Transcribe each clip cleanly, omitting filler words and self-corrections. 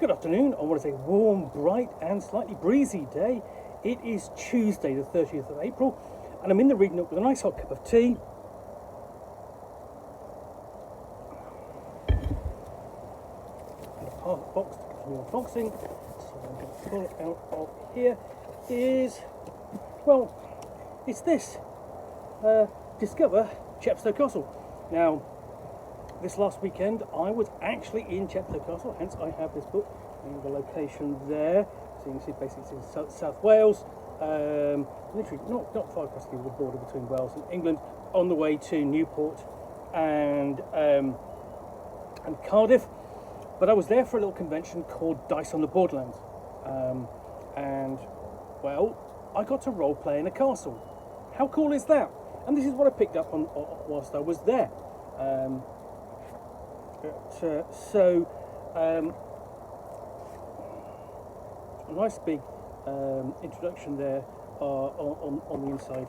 Good afternoon on what is a warm, bright and slightly breezy day. It is Tuesday the 30th of April and I'm in the reading Nook with a nice hot cup of tea. And a box to continue unboxing. So I'm going to pull it out of here. It's this. Discover Chepstow Castle. Now, this last weekend I was actually in Chepstow Castle, hence I have this book in the location there. So you can see basically it's in South Wales, literally not far across the border between Wales and England, on the way to Newport and Cardiff. But I was there for a little convention called Dice on the Borderlands, and well, I got to role play in a castle. How cool is that? And this is what I picked up on whilst I was there. A nice big introduction there on the inside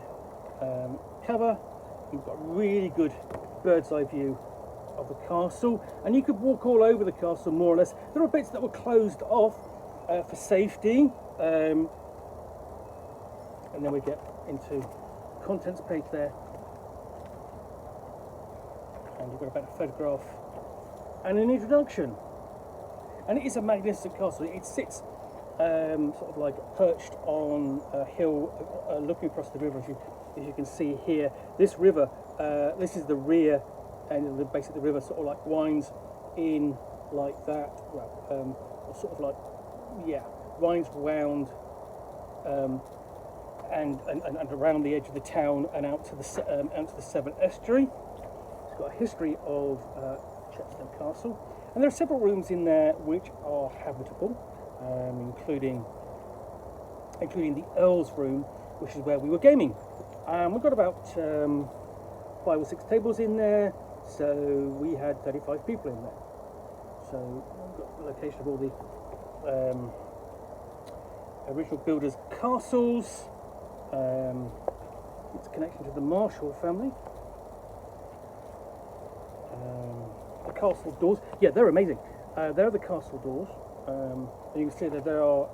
cover. You've got a really good bird's eye view of the castle, and you could walk all over the castle more or less. There are bits that were closed off for safety, and then we get into contents page there, and you've got about a photograph and an introduction. And it is a magnificent castle. It sits sort of like perched on a hill looking across the river, as you can see here. This river, this is the rear, and basically the river sort of like winds in like that, sort of like, winds round and around the edge of the town and out to the Severn Estuary. It's got a history of Chepstow Castle, and there are several rooms in there which are habitable, including the Earl's room, which is where we were gaming. We've got about 5 or 6 tables in there, so we had 35 people in there. So we've got the location of all the original builders' castles. It's a connection to the Marshall family. The castle doors, they're amazing. There are the castle doors, and you can see that there are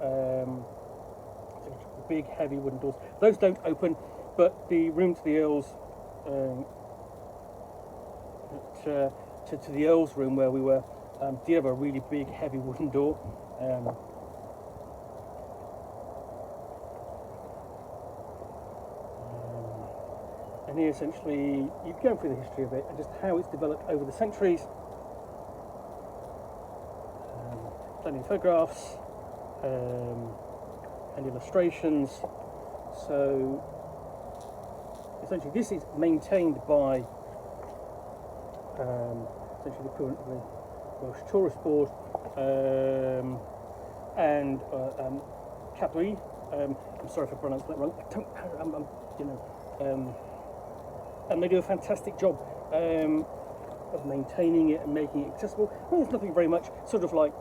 big, heavy wooden doors. Those don't open, but the room to the Earl's, to the Earl's room where we were, did have a really big, heavy wooden door. And here essentially you go through the history of it and just how it's developed over the centuries. Plenty of photographs and illustrations. So essentially this is maintained by essentially the equivalent of the Welsh Tourist Board and Cadwy. I'm sorry if I pronounced that wrong. And they do a fantastic job of maintaining it and making it accessible. I mean, there's nothing very much sort of like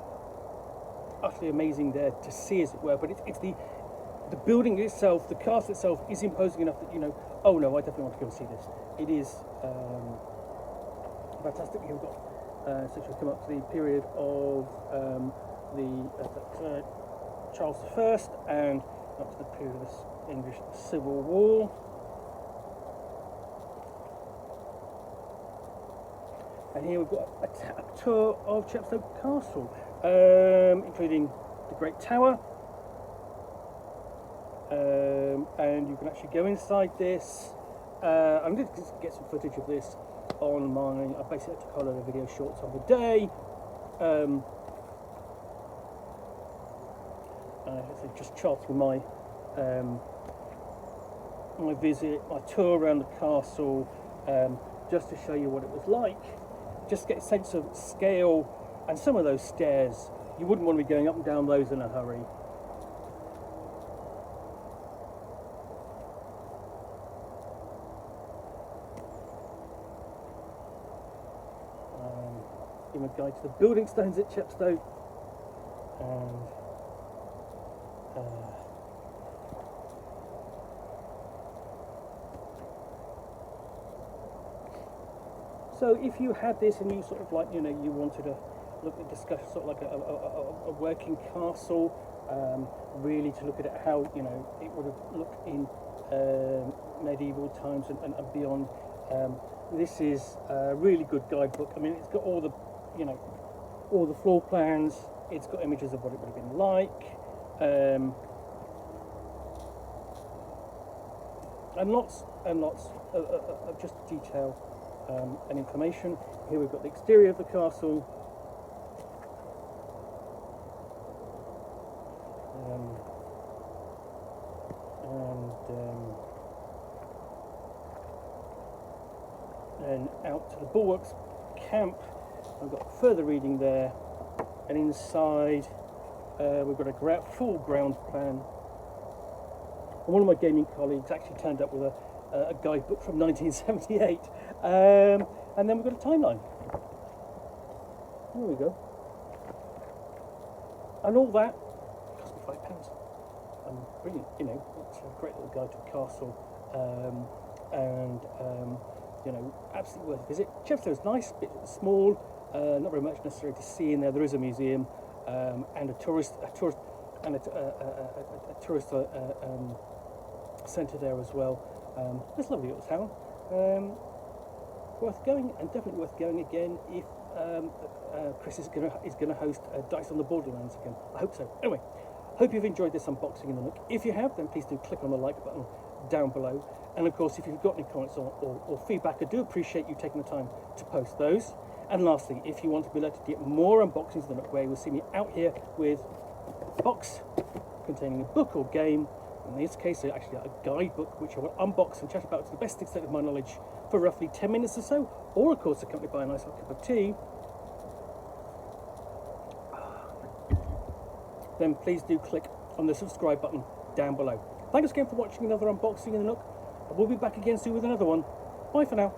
utterly amazing there to see, as it were, but it's the building itself, the castle itself is imposing enough that oh no, I definitely want to go and see this. It is fantastic. You've got essentially come up to the period of Charles I and up to the period of the English Civil War. And here we've got a tour of Chepstow Castle, including the Great Tower, and you can actually go inside this. I'm going to get some footage of this on my. I basically took a load of video shorts on the day. So just charting my my visit, my tour around the castle, just to show you what it was like. Just get a sense of scale, and some of those stairs, you wouldn't want to be going up and down those in a hurry. Give a guide to the building stones at Chepstow, and so if you had this and you sort of like, you wanted look at discuss sort of like a working castle, really to look at it how it would have looked in medieval times and beyond. This is a really good guidebook. I mean, it's got all the all the floor plans. It's got images of what it would have been like, and lots of just detail and information. Here we've got the exterior of the castle. And out to the bulwarks camp. I've got further reading there, and inside we've got a full ground plan. And one of my gaming colleagues actually turned up with a guidebook from 1978, and then we've got a timeline. There we go. And all that cost me £5. Brilliant, it's a great little guide to a castle, and absolutely worth a visit. Chepstow is nice, a bit small, not very much necessary to see in there. There is a museum and a tourist centre there as well. It's a lovely little town. Worth going, and definitely worth going again if Chris is going to host Dice on the Borderlands again. I hope so. Anyway, hope you've enjoyed this unboxing in the Nook. If you have, then please do click on the like button down below. And of course, if you've got any comments or feedback, I do appreciate you taking the time to post those. And lastly, if you want to be alerted to get more unboxings of the Nook, where you will see me out here with a box containing a book or game. In this case, actually a guidebook, which I will unbox and chat about to the best extent of my knowledge for roughly 10 minutes or so, or of course accompanied by a nice little cup of tea. Then please do click on the subscribe button down below. Thanks again for watching another unboxing in the Nook. I will be back again soon with another one. Bye for now.